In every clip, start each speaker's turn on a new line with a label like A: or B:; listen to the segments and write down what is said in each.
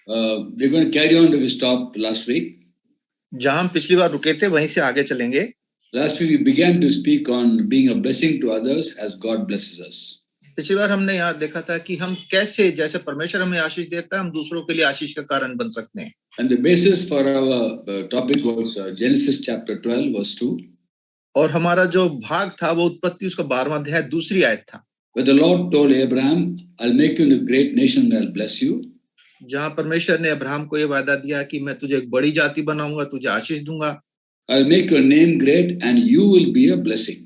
A: We're going to carry on where we stopped last week.
B: जहां हम पिछली बार रुके थे वहीं से आगे चलेंगे.
A: Last week we began to speak on being a blessing to others as God blesses us.
B: पिछली बार हमने यहाँ देखा था कि हम कैसे जैसे परमेश्वर हमें आशीष देता है हम दूसरों के लिए आशीष का कारण बन सकते हैं.
A: And the basis for our topic was Genesis chapter 12 verse 2.
B: और हमारा जो भाग था वो उत्पत्ति उसका 12वां अध्याय दूसरी आयत था.
A: Where the Lord told Abraham, I'll make you a great nation and I'll bless you.
B: जहां परमेश्वर ने अब्राहम को ये वादा दिया कि मैं तुझे एक बड़ी जाति बनाऊंगा, तुझे आशीष दूंगा.
A: I'll make your name great and you will be a blessing.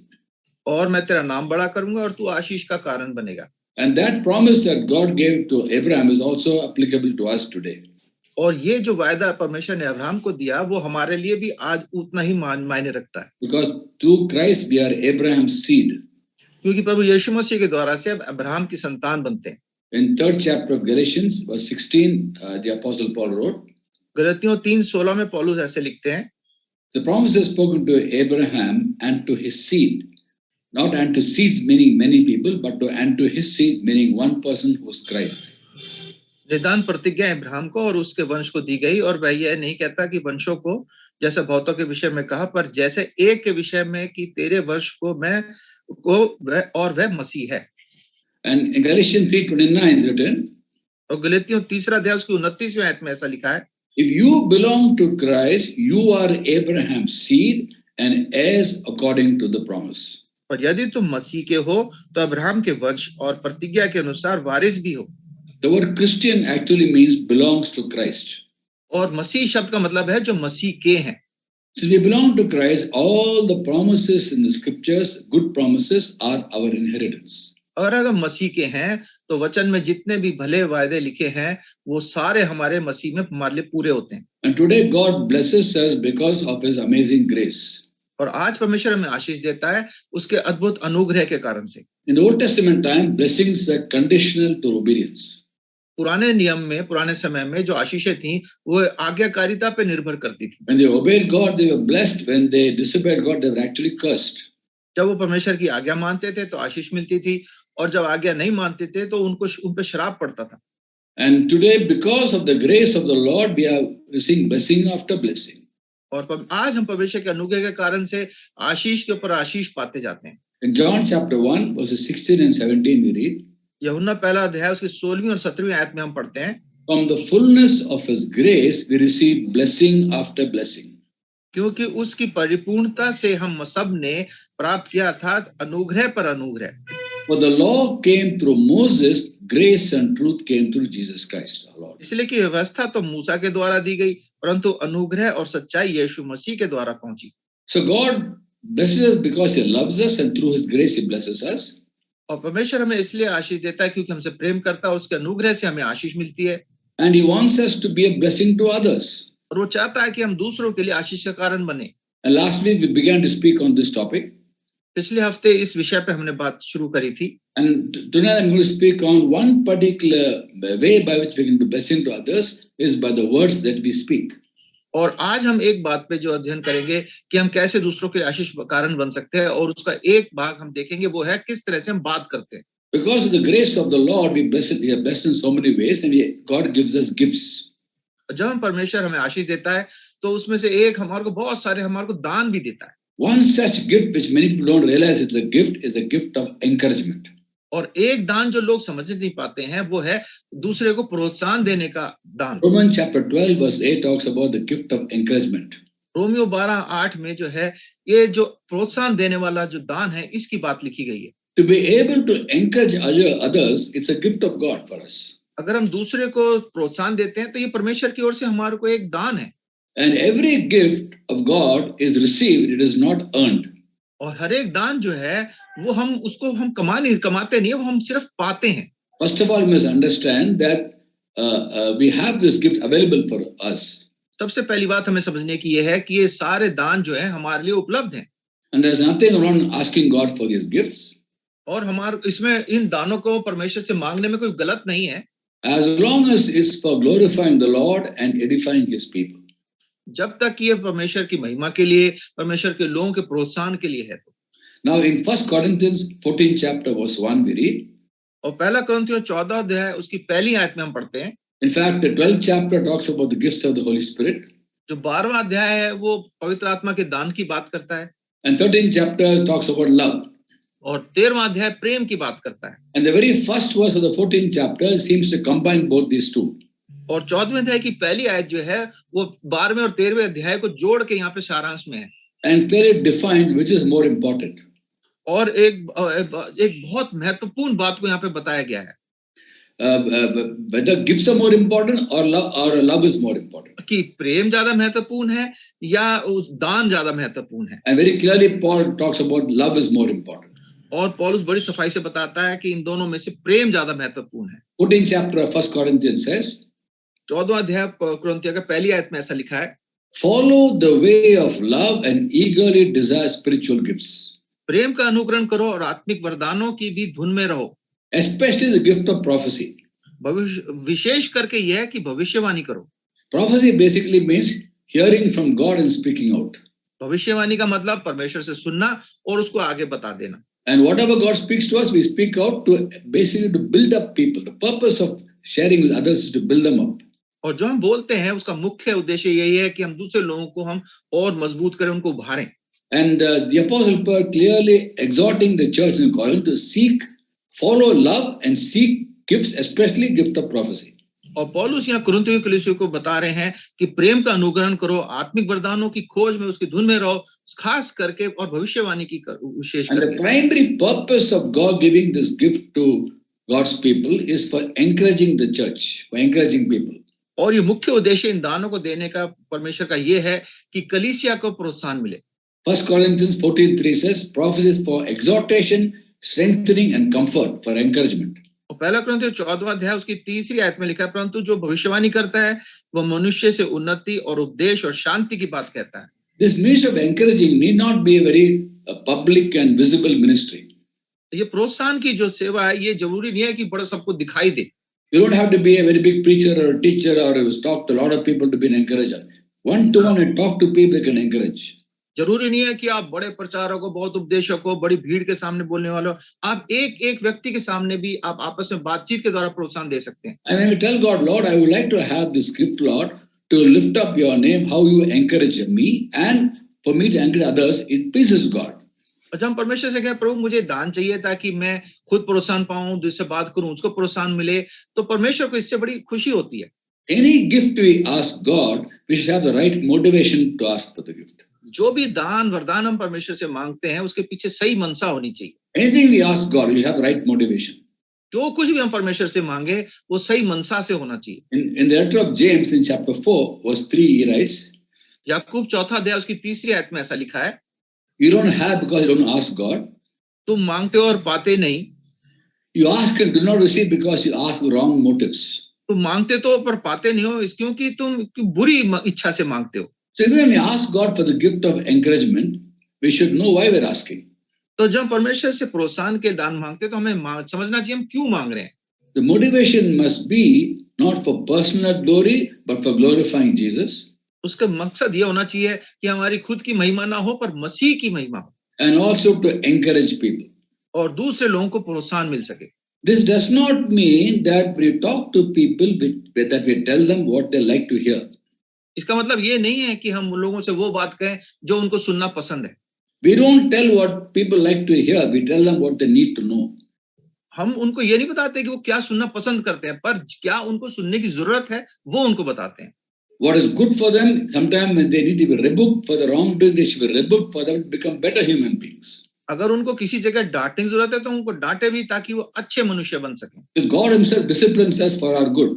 B: और मैं तेरा नाम बड़ा करूंगा और तू आशीष का कारण बनेगा.
A: And that promise that God gave to Abraham is also applicable to us today.
B: और ये जो वायदा परमेश्वर ने अब्राहम को दिया वो हमारे लिए भी आज उतना ही मायने रखता है.
A: Because through Christ we are Abraham's seed.
B: क्योंकि प्रभु यीशु मसीह के द्वारा से अब अब्राहम की संतान बनते हैं.
A: In third chapter of Galatians verse 16 the apostle Paul wrote.
B: गलतियों 3:16 में पौलुस ऐसे लिखते हैं.
A: The promise is spoken to Abraham and to his seed. Not and to seeds meaning many people, but to and to his seed meaning one person who is Christ.
B: निदान प्रतिज्ञा Abraham को और उसके वंश को दी गई और वह यह नहीं कहता कि वंशों को जैसे बहुतों के विषय में कहा पर जैसे एक के विषय में कि तेरे वंश को मैं को वह मसीह है.
A: And in Galatians 3:29 is written.
B: और गलतियों 3 अध्याय उसकी 29वीं आयत में ऐसा लिखा है.
A: If you belong to Christ, you are Abraham's seed and heirs according to the promise.
B: और यदि तुम मसीह के हो तो अब्राहम के वंश और प्रतिज्ञा के अनुसार वारिस भी हो.
A: The word Christian actually means belongs to Christ.
B: और मसीह शब्द का मतलब है जो मसीह के हैं.
A: So we belong to Christ. All the promises in the scriptures, good promises, are our inheritance.
B: और अगर मसीह के हैं तो वचन में जितने भी भले वायदे लिखे हैं वो सारे हमारे मसीह में हमारे लिए पूरे होते हैं.
A: And today God blesses us because of His amazing grace.
B: और आज परमेश्वर हमें आशीष देता है उसके अद्भुत अनुग्रह के कारण से.
A: In the Old Testament time, blessings were conditional to obedience.
B: पुराने नियम में पुराने समय में जो आशीषें थी वो आज्ञाकारिता पे निर्भर करती थी.
A: When they obeyed God, they were blessed. When they disobeyed God, they were actually cursed.
B: जब वो परमेश्वर की आज्ञा मानते थे तो आशीष मिलती थी और जब आज्ञा नहीं मानते थे तो उन पे श्राप पड़ता था.
A: And today, because of the grace of the Lord, we are receiving blessing after blessing.
B: और आज हम परमेश्वर के अनुग्रह के कारण से आशीष के ऊपर आशीष पाते जाते हैं.
A: In John chapter 1 verses 16 and 17 we read.
B: यूहन्ना पहला अध्याय उसकी 16वीं और 17वीं आयत में हम पढ़ते हैं.
A: From the fullness of His grace we receive blessing after blessing.
B: क्योंकि उसकी परिपूर्णता से हम सब ने प्राप्त किया अर्थात अनुग्रह पर अनुग्रह.
A: For the law came through Moses, grace and truth came through Jesus Christ our Lord.
B: इसलिए कि व्यवस्था तो मूसा के द्वारा दी गई परंतु अनुग्रह और सच्चाई यीशु मसीह के द्वारा पहुंची.
A: So God blesses us because He loves us and through His grace He blesses us.
B: और परमेश्वर हमें इसलिए आशीष देता है क्योंकि हमसे प्रेम करता है उसके अनुग्रह से हमें आशीष मिलती है.
A: And He wants us to be a blessing to others.
B: और वो चाहता है कि हम दूसरों के लिए आशीष का कारण बने.
A: And last week we began to speak on this topic.
B: पिछले हफ्ते इस विषय पे हमने बात शुरू करी थी.
A: And tonight I'm going to speak on one particular way by which we can be blessing to others is by the words that we speak.
B: और आज हम एक बात पे जो अध्ययन करेंगे कि हम कैसे दूसरों के आशीष कारण बन सकते हैं और उसका एक भाग हम देखेंगे वो है किस तरह से हम बात करते हैं.
A: Because of the grace of the Lord we are blessed in so many ways and God gives us gifts.
B: जब हम परमेश्वर हमें आशीष देता है तो उसमें से एक हमारे को बहुत सारे हमारे को दान भी देता है.
A: One such gift which many people don't realize it's a gift is a gift of encouragement.
B: और एक दान जो लोग समझ नहीं पाते हैं वो है दूसरे को प्रोत्साहन देने का दान.
A: Romans chapter 12 verse 8 talks about the gift of encouragement.
B: Romeo 12:8 में जो है ये जो प्रोत्साहन देने वाला जो दान है इसकी बात लिखी गई है.
A: To be able to encourage others, it's a gift of God for us.
B: अगर हम दूसरे को प्रोत्साहन देते हैं तो ये परमेश्वर की ओर से हमारे को एक दान है.
A: And every gift of God is received, it is not earned.
B: और हर एक दान जो है वो हम उसको हम कमाते नहीं है वो हम सिर्फ पाते हैं.
A: First of all, you must understand that we have this gift available for us.
B: सबसे पहली बात हमें समझने की ये है कि ये सारे दान जो है हमारे लिए उपलब्ध हैं.
A: And there's nothing wrong asking God for His gifts.
B: और हमारे इसमें इन दानों को परमेश्वर से मांगने में कोई गलत नहीं है.
A: As long as it's for glorifying the Lord and edifying His people.
B: जब तक ये परमेश्वर की महिमा के लिए परमेश्वर के लोगों के प्रोत्साहन के लिए है.
A: Now in 1 Corinthians 14 chapter verse 1 we read.
B: और पहला कुरिन्थियों 14 अध्याय उसकी पहली आयत में हम पढ़ते हैं.
A: In fact, the 12th chapter talks about the gifts of the Holy Spirit,
B: जो 12वां अध्याय है वो पवित्र आत्मा के दान की बात करता है,
A: and 13th chapter talks about love.
B: और 13वां अध्याय प्रेम की बात करता है,
A: And the very first verse of the 14th chapter seems to combine both these two.
B: और 14वें अध्याय की पहली आयत जो है वो 12वें और 13वें अध्याय को जोड़ के यहाँ पे सारांश में है,
A: And clearly defines which is more important.
B: और एक बहुत महत्वपूर्ण बात को यहाँ पे बताया गया है
A: Whether gifts are more important or love is more important.
B: कि प्रेम ज्यादा महत्वपूर्ण है या उस दान ज्यादा महत्वपूर्ण है,
A: And very clearly Paul talks about love is more important.
B: और पौलुस बड़ी सफाई से बताता है कि इन दोनों में से प्रेम ज्यादा महत्वपूर्ण है।
A: 14th chapter of 1 Corinthians says,
B: 14वां अध्याय कुरिन्थियों का पहली आयत में ऐसा लिखा है,
A: follow the way of love and eagerly desire spiritual gifts,
B: प्रेम का अनुकरण करो और आत्मिक वरदानों की भी धुन में रहो,
A: especially the gift of prophecy.
B: विशेष करके यह कि भविष्यवाणी करो।
A: Prophecy basically means hearing from God and speaking out.
B: भविष्यवाणी का मतलब परमेश्वर से सुनना और उसको आगे बता देना।
A: And whatever God speaks to us, we speak out to basically to build up people. The purpose of sharing with others is to build them up.
B: और जो हम बोलते हैं उसका मुख्य उद्देश्य यही है कि हम दूसरे लोगों को हम और मजबूत करें, उनको उभारें।
A: And the Apostle Paul clearly exhorting the church in Corinth to follow love and seek gifts, especially gift of prophecy.
B: और पौलुस यहाँ कुरिन्थियों की कलीसिया को बता रहे हैं कि प्रेम का अनुकरण करो, आत्मिक वरदानों की खोज में उसकी धुन में रहो, खास करके, और भविष्यवाणी की विशेष करके।
A: And the primary purpose of God giving this gift to God's people is for encouraging the church, for encouraging people.
B: और ये मुख्य उद्देश्य इन दानों को देने का परमेश्वर का ये है कि कलीसिया को प्रोत्साहन मिले।
A: 1 Corinthians 14:3 says, prophecy is for exhortation, strengthening and comfort, for encouragement.
B: और पहला कुरिन्थियों 14वां अध्याय उसकी 3री आयत में लिखा है, परंतु जो भविष्यवाणी करता है वह मनुष्य से उन्नति और उपदेश और शांति की बात कहता है।
A: This means of encouraging need not be a very public and visible ministry.
B: ये प्रोत्साहन की जो सेवा है ये जरूरी नहीं है कि बड़ा सबको दिखाई दे।
A: You don't have to be a very big preacher or a teacher or talk to a lot of people to be an encourager. One to one and talk to people you can encourage.
B: जरूरी नहीं है कि आप बड़े प्रचारकों को, बहुत उपदेशकों को, बड़ी भीड़ के सामने बोलने वालों, आप एक एक व्यक्ति के सामने भी आप आपस में बातचीत के द्वारा प्रोत्साहन दे सकते हैं।
A: And when we tell God, Lord, I would like to have this gift, Lord, to lift up your name, how you encourage me and for me to encourage others, it pleases God.
B: और जब हम परमेश्वर से कहें, प्रभु मुझे दान चाहिए ताकि मैं खुद प्रोत्साहन पाऊं, जिससे बात करूं उसको प्रोत्साहन मिले, तो परमेश्वर को इससे बड़ी खुशी होती है।
A: Any gift we ask God, we should have the right motivation to ask for the gift.
B: जो भी दान वरदान हम परमेश्वर से मांगते हैं उसके पीछे सही मनसा होनी चाहिए।
A: Anything we ask God, we should have the right motivation.
B: जो कुछ भी हम परमेश्वर से मांगे वो सही मनसा से होना चाहिए।
A: In the letter of James in chapter 4 verse 3 he writes,
B: याकूब 4वां अध्याय उसकी 3री आयत में ऐसा लिखा है,
A: you don't have because you don't ask God.
B: तुम मांगते हो और पाते नहीं।
A: You ask and do not receive because you ask the wrong motives.
B: तुम मांगते तो पर पाते नहीं हो इस क्योंकि तुम बुरी इच्छा से मांगते हो।
A: So even when we ask God for the gift of encouragement, we should know why we're asking.
B: तो जब परमेश्वर से प्रोत्साहन के दान मांगते तो हमें समझना चाहिए हम क्यों मांग रहे हैं।
A: The motivation must be not for personal glory, but for glorifying Jesus.
B: उसका मकसद ये होना चाहिए कि हमारी खुद की महिमा ना हो पर मसीह की महिमा हो,
A: And also to encourage people.
B: और दूसरे लोगों को प्रोत्साहन मिल सके।
A: This does not mean that we talk to people that we tell them what they like to hear.
B: इसका मतलब ये नहीं है कि हम उन लोगों से वो बात कहें जो उनको सुनना पसंद है।
A: We don't tell what people like to hear, we tell them what they need to know.
B: हम उनको ये नहीं बताते कि वो क्या सुनना पसंद करते हैं, पर क्या उनको सुनने की जरूरत है वो उनको बताते हैं।
A: What is good for them, sometimes when they need to be rebuked for the wrongdoing, they should be rebuked for them to become better human beings.
B: अगर उनको किसी जगह डांटने की जरूरत है तो उनको डांटे भी ताकि वो अच्छे मनुष्य बन सकें।
A: God himself disciplines us for our good.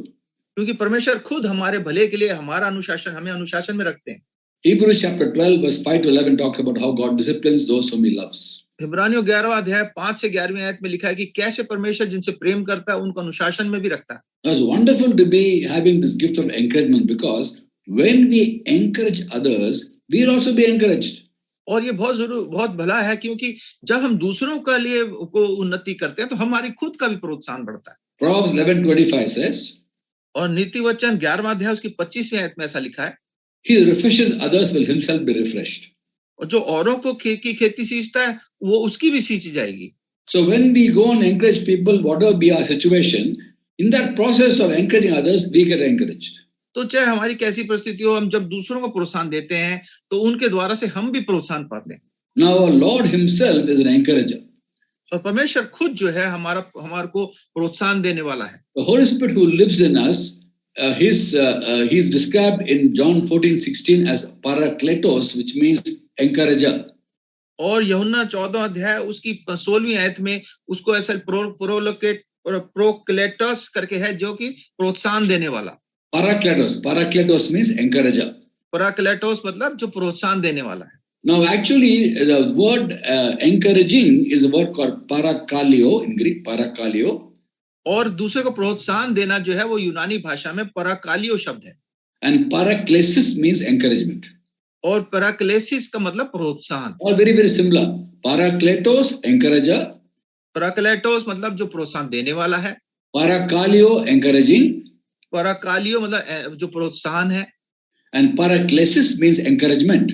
B: क्योंकि परमेश्वर खुद हमारे भले के लिए हमारा अनुशासन, हमें अनुशासन में रखते हैं।
A: Hebrews chapter 12 verse 5 to 11 talks about how God disciplines those whom he loves.
B: इब्रानियों 11वां अध्याय 5 से 11वीं आयत में लिखा है कि कैसे परमेश्वर जिनसे प्रेम करता है उनको अनुशासन में भी रखता है।
A: It's wonderful to be having this gift of encouragement because when we encourage others, we'll also be encouraged.
B: और ये बहुत भला है क्योंकि जब हम दूसरों के लिए को उन्नति करते हैं तो हमारी खुद का भी प्रोत्साहन बढ़ता है।
A: Proverbs 11:25 says,
B: और नीति वचन 11वां अध्याय उसकी 25वीं आयत में ऐसा लिखा है,
A: he who refreshes others will himself be refreshed.
B: और जो औरों को खेती सींचता है वो उसकी भी सींची जाएगी।
A: So when we go and encourage people, whatever be our situation, In that process of encouraging others, we get encouraged.
B: तो चाहे हमारी कैसी परिस्थिति हो, हम जब दूसरों को प्रोत्साहन देते हैं तो उनके द्वारा से हम भी प्रोत्साहन पाते हैं।
A: Now, our Lord Himself is an encourager.
B: और परमेश्वर खुद जो है हमारे को प्रोत्साहन देने वाला है।
A: The Holy Spirit who lives in us, he's described in John 14:16 as Parakletos, which means encourager.
B: और यूहन्ना 14 अध्याय उसकी 16वीं आयत में उसको ऐसा प्रोक्लेटस करके है, जो कि प्रोत्साहन देने वाला।
A: Parakletos means encourager.
B: पराक्लेटोस मतलब जो प्रोत्साहन देने वाला है।
A: Now, actually, the word encouraging is a word called parakalio in Greek, parakalio.
B: और दूसरे को प्रोत्साहन देना जो है वो यूनानी भाषा में पराकालियो शब्द है।
A: And paraklesis means encouragement.
B: और पराक्लेसिस का मतलब प्रोत्साहन।
A: All very, very similar. Parakletos, encourager.
B: पराक्लेटोस मतलब जो प्रोत्साहन देने वाला है।
A: Parakalio, encouraging.
B: पराकालियो मतलब जो प्रोत्साहन है।
A: And paraklesis means encouragement.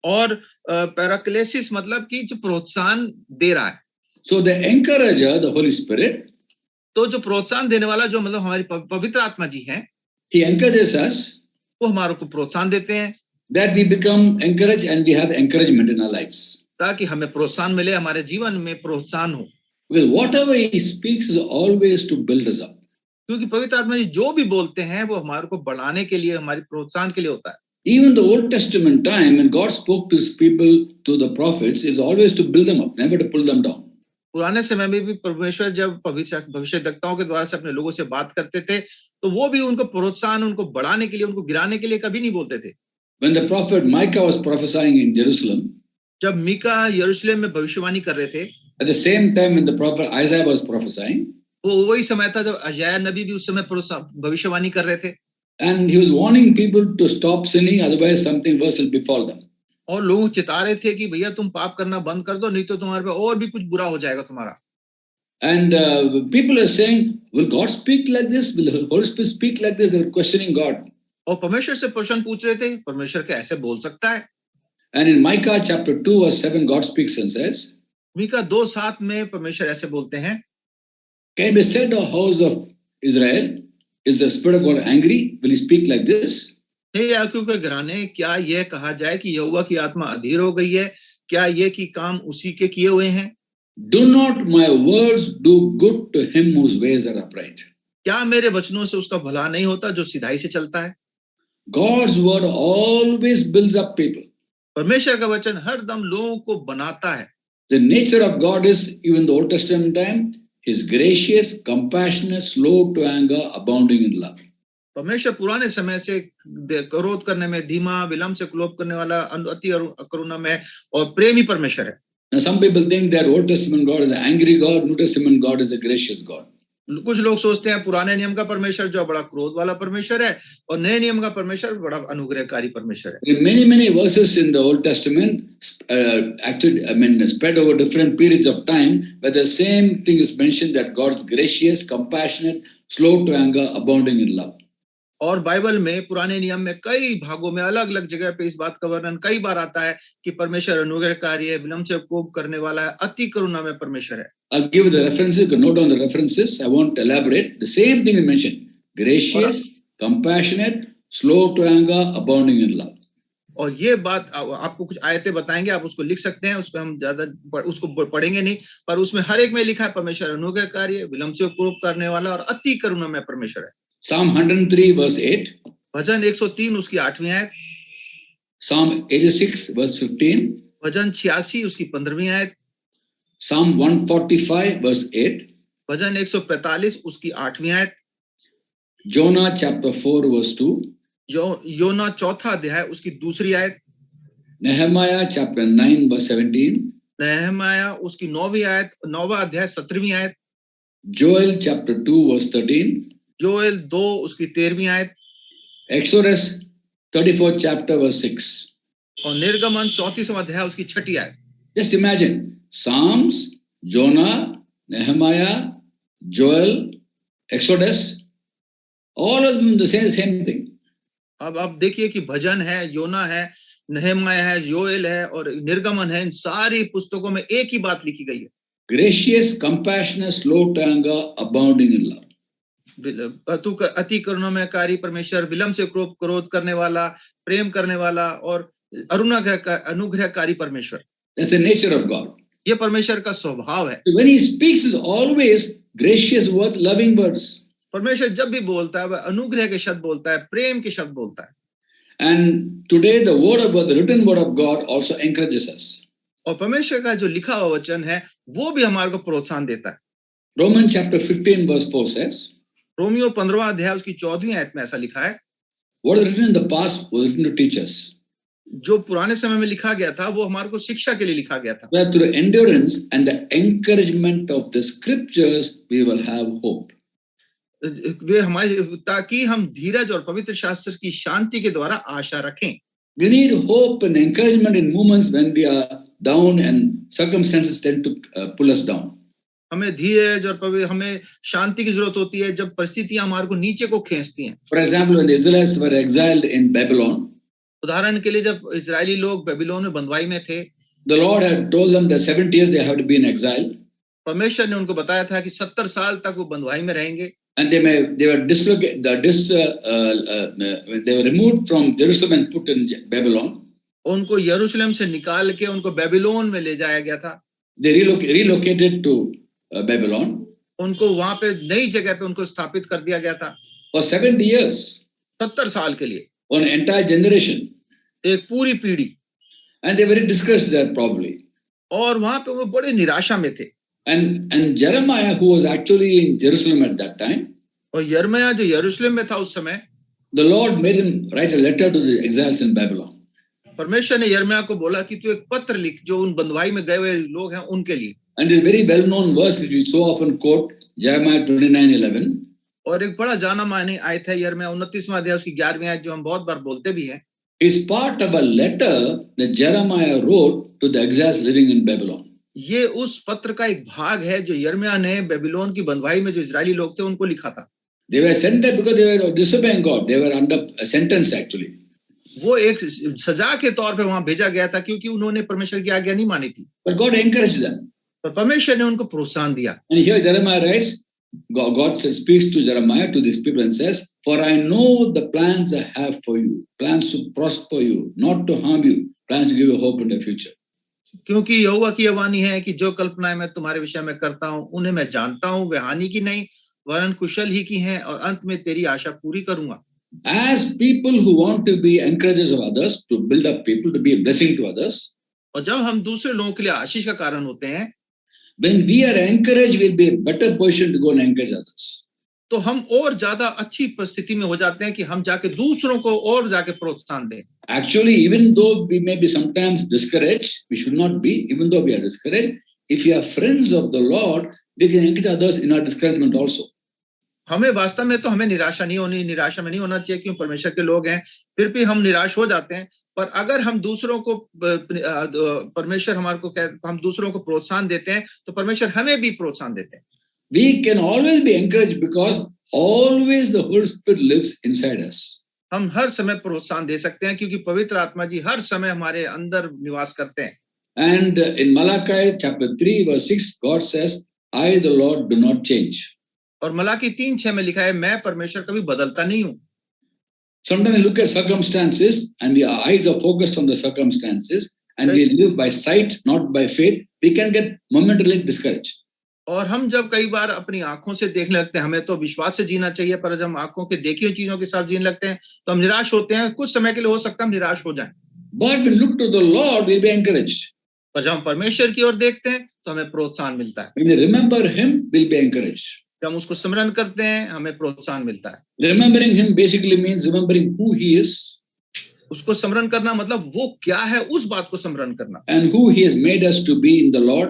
B: और पैराक्लेसिस मतलब कि जो प्रोत्साहन दे रहा है।
A: So the encourager, the Holy Spirit,
B: तो जो प्रोत्साहन देने वाला जो मतलब हमारी पवित्र आत्मा जी हैं,
A: He encourages us
B: वो हमारे को प्रोत्साहन देते हैं
A: that we become encouraged and we have encouragement in our lives.
B: ताकि हमें प्रोत्साहन मिले, हमारे जीवन में प्रोत्साहन हो।
A: Because whatever He speaks is always to build us up.
B: क्योंकि पवित्र आत्मा जी जो भी बोलते हैं वो हमारे को बढ़ाने के लिए, हमारी प्रोत्साहन के लिए होता है।
A: Even the Old Testament time, when God spoke to His people, to the prophets, it was always to build them up, never to pull them down.
B: पुराने समय में भी परमेश्वर जब भविष्यद्वक्ताओं के द्वारा से अपने लोगों से बात करते थे तो वो भी उनको प्रोत्साहन, उनको बढ़ाने के लिए, उनको गिराने के लिए कभी नहीं बोलते थे।
A: When the prophet Micah was prophesying in Jerusalem,
B: जब मीका यरूशलेम में भविष्यवाणी कर रहे थे,
A: at the same time when the prophet Isaiah was prophesying,
B: वो वही समय था जब यशायाह नबी भी उस समय भविष्यवाणी कर रहे थे।
A: and he was warning people to stop sinning, otherwise something worse will befall them.
B: और लोग चिता रहे थे कि भैया तुम पाप करना बंद कर दो, नहीं तो तुम्हारे पे और भी कुछ बुरा हो जाएगा तुम्हारा।
A: And people are saying, will God speak like this? Will the Holy Spirit speak like this? They were questioning God.
B: और परमेश्वर से प्रश्न पूछ रहे थे, परमेश्वर क्या ऐसे बोल सकता है?
A: And in Micah chapter 2 verse 7, God speaks and says,
B: Mika 2:7 में परमेश्वर ऐसे बोलते हैं,
A: can it be said, O house of Israel, is the Spirit of God angry? Will He speak like this?
B: हे याकूब के घराने, क्या यह कहा जाए कि यहोवा की आत्मा अधीर हो गई है? क्या ये कि काम उसी के किए हुए हैं?
A: Do not my words do good to him whose ways are upright?
B: क्या मेरे वचनों से उसका भला नहीं होता जो सिधाई से चलता है?
A: God's word always builds up people.
B: परमेश्वर का वचन हर दम लोगों को बनाता है।
A: The nature of God is, even the Old Testament time, He's gracious, compassionate, slow to anger, abounding in love.
B: परमेश्वर पुराने समय से क्रोध करने में धीमा, विलंब से क्रोध करने वाला, अति करुणा में और प्रेमी परमेश्वर है।
A: Now some people think that Old Testament God is an angry God, New Testament God is a gracious God.
B: कुछ लोग सोचते हैं पुराने नियम का परमेश्वर जो बड़ा क्रोध वाला परमेश्वर है और नए नियम का परमेश्वर बड़ा अनुग्रहकारी परमेश्वर है।
A: There are many verses in the Old Testament actually spread over different periods of time, but the same thing is mentioned, that God is gracious, compassionate, slow to anger, abounding in love.
B: और Bible में पुराने नियम में कई भागों में अलग अलग जगह पे इस बात का वर्णन कई बार आता है कि परमेश्वर अनुग्रहकारी है, विलंब से कोप करने वाला है, अति करुणा में परमेश्वर है।
A: I'll give you the references. You can note down the references. I won't elaborate. The same thing is mentioned: gracious, compassionate, slow to anger, abounding in love.
B: और ये बात आपको कुछ आयतें बताएंगे, आप उसको लिख सकते हैं, उस पर हम ज्यादा उसको पढ़ेंगे नहीं, पर उसमें हर एक में लिखा है परमेश्वर अनुग्रहकारी है, विलंब से कोप करने वाला और अति करुणा में परमेश्वर है।
A: Psalm 103 verse 8.
B: भजन 103 उसकी 8वीं आयत।
A: Psalm 86 verse 15.
B: भजन 86 उसकी 15वीं आयत।
A: Psalm 145 verse 8.
B: भजन 145 उसकी 8वीं आयत।
A: Jonah chapter 4 verse 2.
B: योना 4 अध्याय उसकी 2री आयत।
A: Nehemiah chapter 9 verse 17.
B: नहमाया उसकी 9वीं आयत, 9वां अध्याय 17वीं आयत।
A: Joel chapter 2 verse 13.
B: जोएल 2 उसकी 13वीं आयत।
A: Exodus 34th chapter verse 6.
B: और निर्गमन 34वां अध्याय उसकी 6ठी आयत।
A: Just imagine Psalms, Jonah, Nehemiah, Joel, Exodus, all of them the same thing.
B: अब आप देखिए कि भजन है, योना है, नहमाया है, योएल है और निर्गमन है, इन सारी पुस्तकों में एक ही बात लिखी गई है।
A: Gracious, compassionate, slow to anger, abounding in love.
B: अति करुणामयकारी परमेश्वर, विलंब से क्रोध करने वाला, प्रेम करने वाला और अनुग्रहकारी परमेश्वर।
A: That's the nature of God.
B: ये परमेश्वर का स्वभाव है।
A: So when he speaks, is always gracious words, loving words.
B: परमेश्वर जब भी बोलता है वह अनुग्रह के शब्द बोलता है, प्रेम के शब्द बोलता है।
A: And today the word of God, the written word of God also encourages us.
B: और परमेश्वर का जो लिखा हुआ वचन है वो भी हमारे को प्रोत्साहन देता है।
A: Romans chapter 15 verse 4 says,
B: Romeo 15वां अध्याय उसकी 14वीं आयत में ऐसा लिखा है,
A: what is written in the past was written to teach us.
B: जो पुराने समय में लिखा गया था वो हमारे को शिक्षा के लिए लिखा गया था।
A: That through endurance and the encouragement of the scriptures we will have hope.
B: वे हमारे ताकि हम धीरज और पवित्र शास्त्र की शांति के द्वारा आशा रखें।
A: We need hope and encouragement in moments when we are down and circumstances tend to pull us down.
B: हमें धीरज और हमें शांति की जरूरत होती है जब परिस्थितियां हमारे को नीचे को खींचती हैं।
A: For example, when the Israelites were exiled in Babylon,
B: उदाहरण के लिए जब इजरायली लोग बेबीलोन में बंधुआई में थे,
A: the Lord had told them that 70 years they have to be in exile.
B: परमेश्वर ने उनको बताया था कि 70 साल तक वो बंधुआई में रहेंगे।
A: And they were they were removed from Jerusalem and put in Babylon.
B: उनको यरूशलेम से निकाल के उनको बेबीलोन में ले जाया गया था।
A: They relocated to Babylon.
B: उनको वहां पे नई जगह पे उनको स्थापित कर दिया गया था।
A: For 70 years.
B: 70 साल के लिए।
A: On an entire generation.
B: एक पूरी पीढ़ी।
A: And they were very discouraged there probably.
B: और वहां पे वो बड़े निराशा में थे।
A: And Jeremiah, who was actually in Jerusalem at that time,
B: और यिर्मयाह जो यरूशलेम में था उस समय,
A: the Lord made him write a letter to the exiles in Babylon.
B: परमेश्वर ने यिर्मयाह को बोला कि तू एक पत्र लिख जो उन बंधुआई में गए हुए लोग हैं उनके लिए।
A: And this very well-known verse which we so often quote, Jeremiah 29:11.
B: और एक बड़ा जाना मानी आयत है यिर्मयाह 29वां अध्याय उसकी 11वीं आयत जो हम बहुत बार बोलते भी हैं।
A: Is part of a letter that Jeremiah wrote to the exiles living in Babylon.
B: ये उस पत्र का एक भाग है जो यिर्मयाह ने बेबीलोन की बंधुआई में जो इजरायली लोग थे उनको लिखा था।
A: They were sent there because they were disobeying God. They were under a sentence actually.
B: वो एक सजा के तौर पे वहां भेजा गया था क्योंकि उन्होंने परमेश्वर की आज्ञा नहीं मानी थी।
A: But God encouraged them.
B: पर परमेश्वर ने उनको प्रोत्साहन दिया।
A: And here Jeremiah writes, God speaks to Jeremiah, to these people, and says, "For I know the plans I have for you, plans to prosper you, not to harm you, plans to give you hope in the future."
B: क्योंकि यहोवा की यह वाणी है कि जो कल्पनाएं मैं तुम्हारे विषय में करता हूं उन्हें मैं जानता हूं, वे हानि की नहीं वरन कुशल ही की हैं और अंत में तेरी आशा पूरी करूंगा।
A: As people who want to be encouragers of others, to build up people, to be a blessing to others,
B: और जब हम दूसरे लोगों के लिए आशीष का कारण होते हैं,
A: when we are encouraged, we'll be in a better position to go and encourage others.
B: तो हम और ज्यादा अच्छी परिस्थिति में हो जाते हैं कि हम जाके दूसरों को और जाके प्रोत्साहन दें।
A: Actually, even though we may be sometimes discouraged, we should not be, even though we are discouraged, if we are friends of the Lord, we can encourage others in our discouragement also.
B: हमें वास्तव में तो हमें निराशा में नहीं होना चाहिए क्योंकि परमेश्वर के लोग हैं, फिर भी हम निराश हो जाते हैं। पर अगर हम दूसरों को परमेश्वर हमारे को हम दूसरों को प्रोत्साहन देते हैं तो परमेश्वर हमें भी प्रोत्साहन देते हैं।
A: We can always be encouraged because always the Holy Spirit lives inside us.
B: हम हर समय प्रोत्साहन दे सकते हैं क्योंकि पवित्र आत्मा जी हर समय हमारे अंदर निवास करते हैं।
A: And in Malachi chapter 3 verse 6, God says, "I the Lord do not change."
B: और मलाकी 3:6 में लिखा है, मैं परमेश्वर कभी बदलता नहीं हूं।
A: Sometimes we look at circumstances and our eyes are focused on the circumstances and we live by sight, not by faith. We can get momentarily discouraged.
B: और हम जब कई बार अपनी आंखों से देखने लगते हैं, हमें तो विश्वास से जीना चाहिए, पर जब हम आंखों के देखी हुई चीजों के साथ जीने लगते हैं तो हम निराश होते हैं। कुछ समय के लिए हो सकता है हम निराश हो जाएं।
A: But when we look to the Lord, we'll be encouraged.
B: पर जब हम परमेश्वर की ओर देखते हैं तो हमें प्रोत्साहन मिलता है।
A: When we remember Him, we'll be encouraged.
B: जब हम उसको स्मरण करते हैं हमें प्रोत्साहन मिलता है।
A: Remembering Him basically means remembering who He is.
B: उसको स्मरण करना मतलब वो क्या है उस बात को स्मरण करना।
A: And who He has made us to be in the Lord.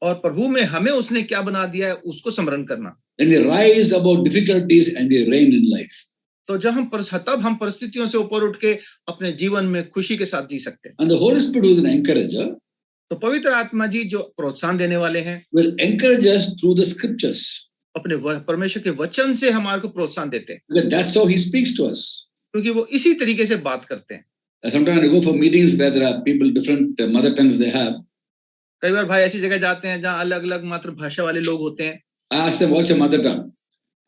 B: और प्रभु में हमें उसने क्या बना दिया है उसको स्मरण करना।
A: Then we rise above difficulties and we reign in life.
B: तो जब हम परिस्थितियों से ऊपर उठ के अपने जीवन में खुशी के साथ जी सकते हैं।
A: And the Holy Spirit, who is an encourager,
B: तो पवित्र आत्मा जी जो प्रोत्साहन देने वाले हैं,
A: will encourage us through the scriptures.
B: अपने परमेश्वर के वचन से हमारे को प्रोत्साहन देते हैं।
A: Because that's how He speaks to us.
B: क्योंकि वो इसी तरीके से बात करते हैं।
A: Sometimes I go for meetings where there are people different mother tongues they have.
B: कई बार भाई ऐसी जगह जाते हैं जहाँ अलग अलग मातृभाषा वाले लोग होते हैं।
A: I ask them, "What's your mother tongue?"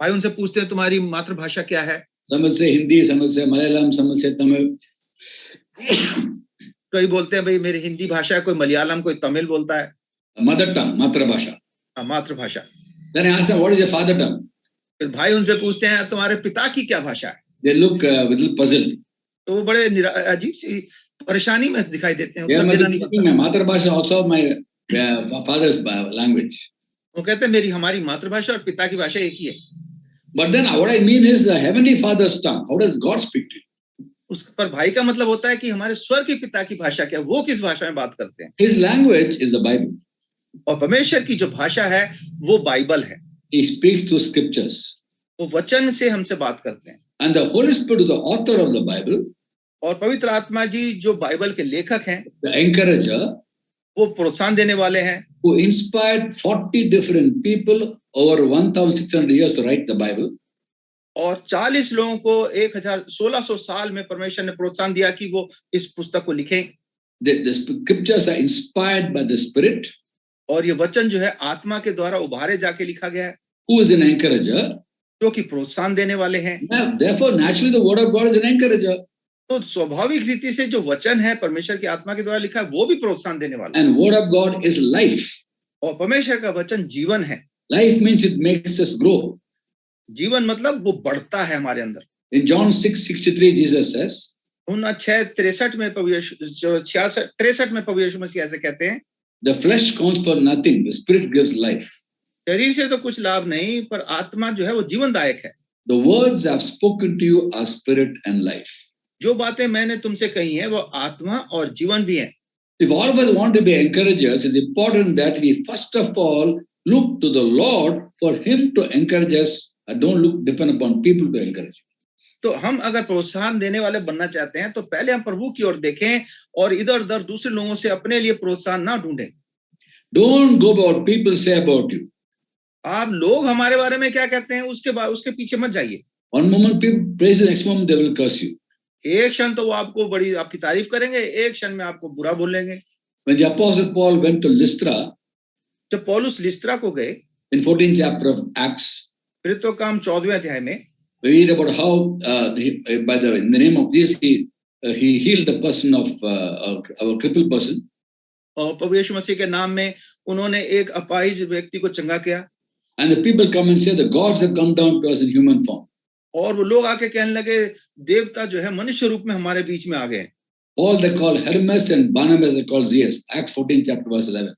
B: भाई उनसे पूछते हैं तुम्हारी मातृभाषा क्या है?
A: Some will say Hindi, some will say Malayalam, some will say Tamil.
B: कोई बोलते हैं भाई मेरी हिंदी भाषा है, कोई मलयालम, कोई तमिल बोलता है।
A: Mother tongue, Matrabhasha.
B: मातृभाषा।
A: Then I ask them, what is your father tongue?
B: फिर भाई उनसे पूछते हैं तुम्हारे पिता की क्या भाषा है?
A: They look a little puzzled.
B: तो वो बड़े अजीब सी परेशानी में दिखाई देते हैं।
A: Yeah,
B: उत्तर देना नहीं
A: my
B: पता।
A: Matrabhasha also my father's language.
B: वो कहते हैं मेरी हमारी मातृभाषा और पिता की भाषा एक ही है।
A: But then what I mean is the heavenly father's tongue. How does God speak to you?
B: उस पर भाई का मतलब होता है कि हमारे स्वर्ग के पिता की भाषा क्या है, वो किस भाषा में बात करते हैं।
A: His language is the Bible.
B: और परमेश्वर की जो भाषा है वो बाइबल है।
A: He speaks through scriptures.
B: वो वचन से हमसे बात करते हैं।
A: And the Holy Spirit is the author of the Bible.
B: और पवित्र आत्मा जी जो बाइबल के लेखक हैं,
A: The encourager,
B: वो प्रोत्साहन देने वाले हैं,
A: who inspired 40 different people over 1,600 years to write the Bible.
B: और 40 लोगों को 1600 साल में परमेश्वर ने प्रोत्साहन दिया कि वो इस पुस्तक को लिखें।
A: The scriptures are inspired by the Spirit.
B: और ये वचन जो है आत्मा के द्वारा उभारे जाके लिखा गया है।
A: Who is an encourager?
B: जो कि प्रोत्साहन देने वाले हैं।
A: Therefore, naturally, the word of God is an encourager.
B: तो स्वाभाविक रीति से जो वचन है परमेश्वर की आत्मा के द्वारा लिखा है वो भी प्रोत्साहन देने वाला है।
A: And word of God is life.
B: और परमेश्वर का वचन जीवन है।
A: Life means it makes us grow.
B: जीवन मतलब वो बढ़ता है हमारे अंदर।
A: In John 6:63, Jesus says,
B: 6:63 में प्रभु यीशु मसीह ऐसे कहते हैं,
A: the flesh counts for nothing, the Spirit gives life.
B: शरीर से तो कुछ लाभ नहीं, पर आत्मा जो है वो जीवनदायक है।
A: The words I've spoken to you are spirit and life.
B: जो बातें मैंने तुमसे कही हैं वो आत्मा और जीवन भी हैं।
A: If all of us want to be encouragers, it's important that we first of all look to the Lord for Him to encourage us. Don't depend upon people to encourage you.
B: तो हम अगर प्रोत्साहन देने वाले बनना चाहते हैं तो पहले हम प्रभु की ओर देखें और इधर-उधर दूसरे लोगों से अपने लिए प्रोत्साहन ना ढूंढें।
A: Don't go by what people say about you.
B: आप लोग हमारे बारे में क्या कहते हैं उसके पीछे मत जाइए।
A: One moment people praise you, next moment they will curse you.
B: एक क्षण तो वो आपको बड़ी आपकी तारीफ करेंगे, एक क्षण में आपको बुरा बोलेंगे।
A: When the Apostle Paul went to Lystra,
B: जब पौलुस लिस्त्रा को गए,
A: in 14th chapter of Acts,
B: प्रेरितों का काम 14वें अध्याय में,
A: we read about how in the name of Jesus he healed the person of our crippled person.
B: और प्रभु यीशु मसीह के नाम में उन्होंने एक अपाहिज व्यक्ति को चंगा किया।
A: And the people come and say the gods have come down to us in human form.
B: और वो लोग आके कहने लगे देवता जो है मनुष्य रूप में हमारे बीच में आ गए।
A: Paul they call Hermes and Barnabas they call Zeus. Acts 14 chapter verse 11.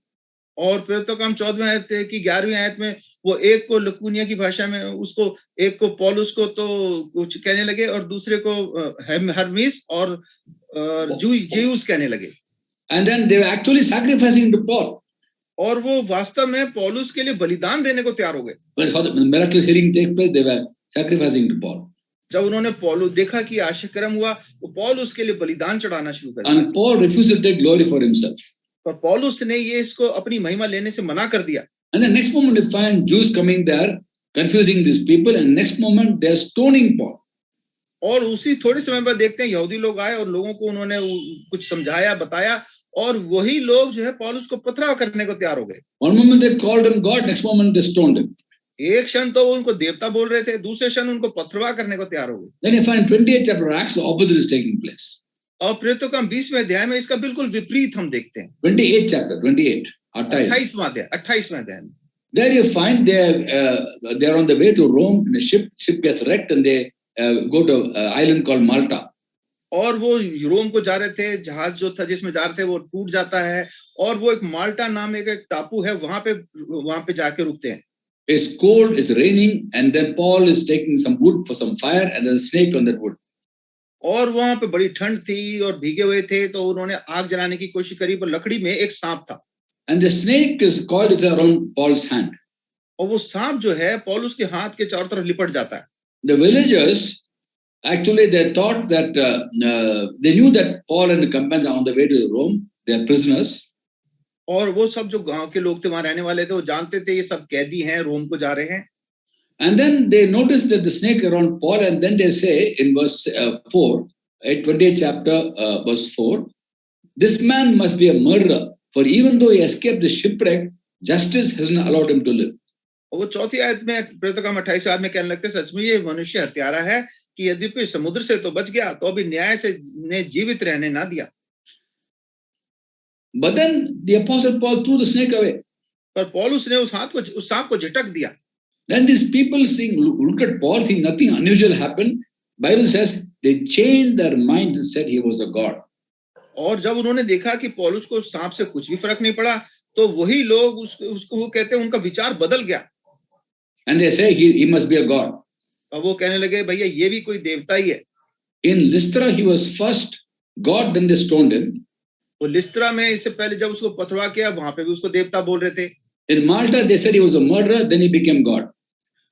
B: और प्रेरितों का काम 14वें आयत की 11वीं आयत में वो एक को लुकुनिया की भाषा में उसको एक को पौलुस को तो कुछ कहने लगे और दूसरे को हर्मीस और जेउस कहने लगे।
A: And then they were actually sacrificing to Paul.
B: और वो वास्तव में पौलुस के लिए बलिदान देने को तैयार हो गए।
A: When the miraculous healing take place, they were sacrificing to Paul.
B: जब उन्होंने पौलुस देखा कि आश्चर्यक्रम हुआ, वो पौलुस के लिए बलिदान चढ़ाना शुरू कर दिया।
A: And Paul refused to take glory for himself.
B: पर पौलुस ने ये इसको अपनी महिमा लेने से मना कर दिया।
A: And the next moment we find Jews coming there, confusing these people, and next moment they are stoning Paul.
B: और उसी थोड़े समय बाद देखते हैं यहूदी लोग आए और लोगों को उन्होंने कुछ समझाया बताया और वही लोग जो है पौलुस को पथराव करने को तैयार हो गए।
A: One moment they called him God, next moment they stoned him.
B: एक क्षण तो उनको देवता बोल रहे थे, दूसरे क्षण उनको पथरवाह करने को तैयार हो गए।
A: Then you find 28th chapter Acts, the opposite is taking place.
B: और प्रेरितों का 20वें अध्याय में इसका बिल्कुल विपरीत हम देखते हैं।
A: 28th chapter, 28.
B: 28वां अध्याय में।
A: There you find they are on the way to Rome in a ship. Ship gets wrecked and they go to an island called Malta.
B: और वो रोम को जा रहे थे, जहाज जो था जिसमें जा रहे थे वो टूट जाता है और वो एक माल्टा नाम एक टापू है, वहां पे जाके रुकते हैं।
A: It's cold, it's raining, and then Paul is taking some wood for some fire, and there's a snake on that wood.
B: और वहां पे बड़ी ठंड थी और भीगे हुए थे, तो उन्होंने आग जलाने की कोशिश करी, पर लकड़ी में एक सांप था।
A: And the snake is coiled around Paul's hand.
B: और वो सांप जो है पौलुस के हाथ के चारों तरफ लिपट जाता है।
A: The villagers actually they thought that they knew that Paul and the companions are on the way to Rome. They are prisoners.
B: और वो सब जो गांव के लोग थे वहां रहने वाले थे, वो जानते थे ये सब कैदी हैं, रोम को जा रहे हैं।
A: And then they noticed that the snake around Paul, and then they say in verse 4, 28th chapter, verse 4, this man must be a murderer, for even though he escaped the shipwreck, justice hasn't allowed him to live.
B: और वो चौथी आयत में प्रेरितों 28 आयत में कहने लगते सच में ये मनुष्य हत्यारा है कि यद्यपि समुद्र से तो बच गया तो अभी न्याय से ने जीवित रहने ना दिया।
A: But then the apostle Paul threw the snake away.
B: पर पौलुस ने उस सांप को झटक दिया।
A: Then these people saying, look at Paul, think nothing unusual happened. Bible says they changed their mind and said he was a god.
B: और जब उन्होंने देखा कि पौलुस को सांप से कुछ भी फर्क नहीं पड़ा तो वही लोग उसको वो कहते हैं उनका विचार बदल गया।
A: And they say he must be a god.
B: और वो कहने लगे भैया ये भी कोई देवता ही है।
A: In Lystra he was first god, then they stoned him.
B: तो लिस्त्रा में इससे पहले जब उसको पथरवा किया वहां पे भी उसको देवता बोल रहे थे।
A: In Malta they said he was a murderer, then he became god.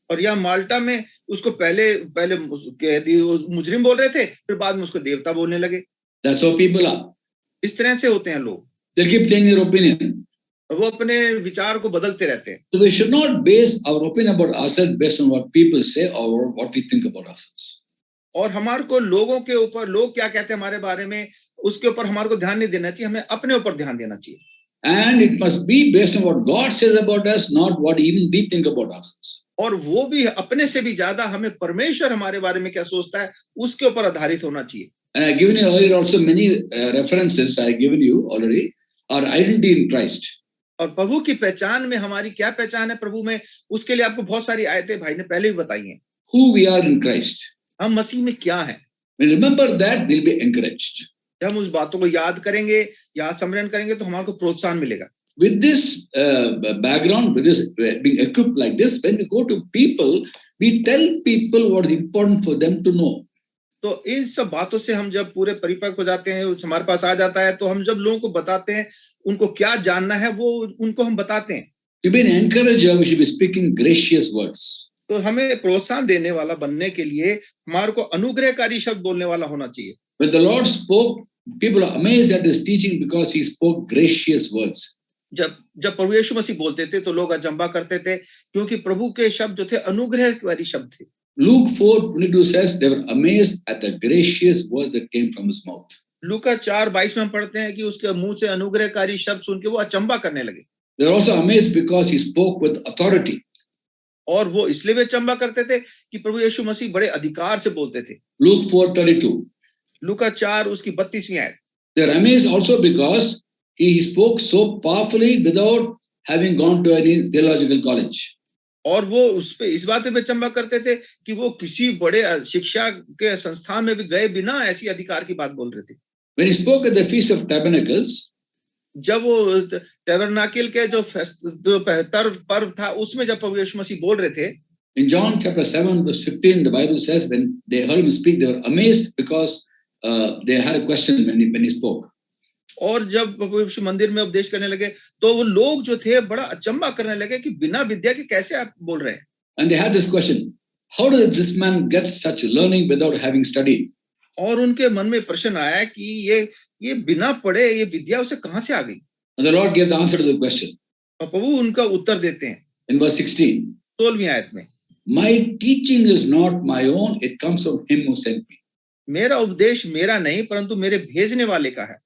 B: और यहाँ माल्टा में उसको पहले मुजरिम बोल रहे थे फिर बाद में उसको देवता बोलने लगे।
A: That's how people are.
B: इस तरह से होते हैं लोग।
A: They keep changing their opinion.
B: वो अपने विचार को बदलते रहते हैं।
A: So we should not base our opinion about ourselves based on what people say or what we think about ourselves.
B: और हमारे को लोगों के ऊपर लोग क्या कहते हैं हमारे बारे में उसके ऊपर हमारे को ध्यान नहीं देना चाहिए, हमें अपने ऊपर ध्यान देना चाहिए।
A: And it must be based on what God says about us, not what even we think about ourselves.
B: और वो भी अपने से भी ज्यादा हमें परमेश्वर हमारे बारे में क्या सोचता है उसके ऊपर आधारित होना चाहिए।
A: And I've given you earlier also many references I've given you already, our identity in Christ.
B: और प्रभु की पहचान में हमारी क्या पहचान है प्रभु में उसके लिए आपको बहुत सारी आयतें भाई ने पहले भी बताई हैं।
A: Who we are in Christ.
B: हम मसीह में क्या हैं।
A: When we remember that, we'll be encouraged.
B: जब हम उस बातों को याद करेंगे याद स्मरण करेंगे तो हमारे को प्रोत्साहन मिलेगा।
A: With this background, with this being equipped like this, when we go to people, we tell people what is important for them to know.
B: तो इन सब बातों से हम जब पूरे परिपक्व हो जाते हैं हमारे पास आ जाता है तो हम जब लोगों को बताते हैं उनको क्या जानना है वो उनको हम बताते हैं।
A: To be an encourager, we should be speaking gracious words.
B: तो हमें प्रोत्साहन देने वाला बनने के लिए हमारे को अनुग्रहकारी शब्द बोलने वाला होना चाहिए।
A: When the Lord spoke, people are amazed at his teaching because he spoke gracious words.
B: जब प्रभु यीशु मसीह बोलते थे तो लोग अचंभा करते थे क्योंकि प्रभु के शब्द जो थे अनुग्रहकारी शब्द थे।
A: Luke 4:22 says they were amazed at the gracious words that came from his mouth.
B: लूका 4:22 में हम पढ़ते हैं कि उसके मुंह से अनुग्रहकारी शब्द सुन के वो अचंभा करने लगे।
A: They were also amazed because he spoke with authority.
B: और वो इसलिए भी अचंभा करते थे कि प्रभु यीशु मसीह बड़े अधिकार से बोलते थे।
A: Luke 4:32.
B: लूका 4 उसकी 32वीं आयत।
A: They are amazed also because he spoke so powerfully without having gone to any theological college.
B: और वो उस पे इस बात पे अचंभा करते थे कि वो किसी बड़े शिक्षा के संस्थान में भी गए बिना ऐसी अधिकार की बात बोल रहे थे।
A: When he spoke at the Feast of Tabernacles,
B: जब वो टैबरनाकिल के जो पर्व था उसमें जब प्रभु यीशु मसीह बोल रहे थे
A: in John chapter 7 verse 15, the Bible says when they heard him speak, they were amazed because they had a question when he spoke.
B: और जब प्रभु यीशु मंदिर में उपदेश करने लगे तो वो लोग जो थे बड़ा अचंभा करने लगे कि बिना विद्या के कैसे आप बोल रहे हैं।
A: And they had this question, how did this man get such learning without having studied?
B: और उनके मन में प्रश्न आया कि ये बिना पढ़े ये विद्या उसे कहां से आ गई।
A: And the Lord gave the answer to the question.
B: और प्रभु उनका उत्तर देते हैं
A: in verse 16.
B: 16वीं आयत में,
A: My teaching is not my own, it comes from him who sent me.
B: मेरा उपदेश मेरा नहीं परंतु मेरे भेजने वाले का है।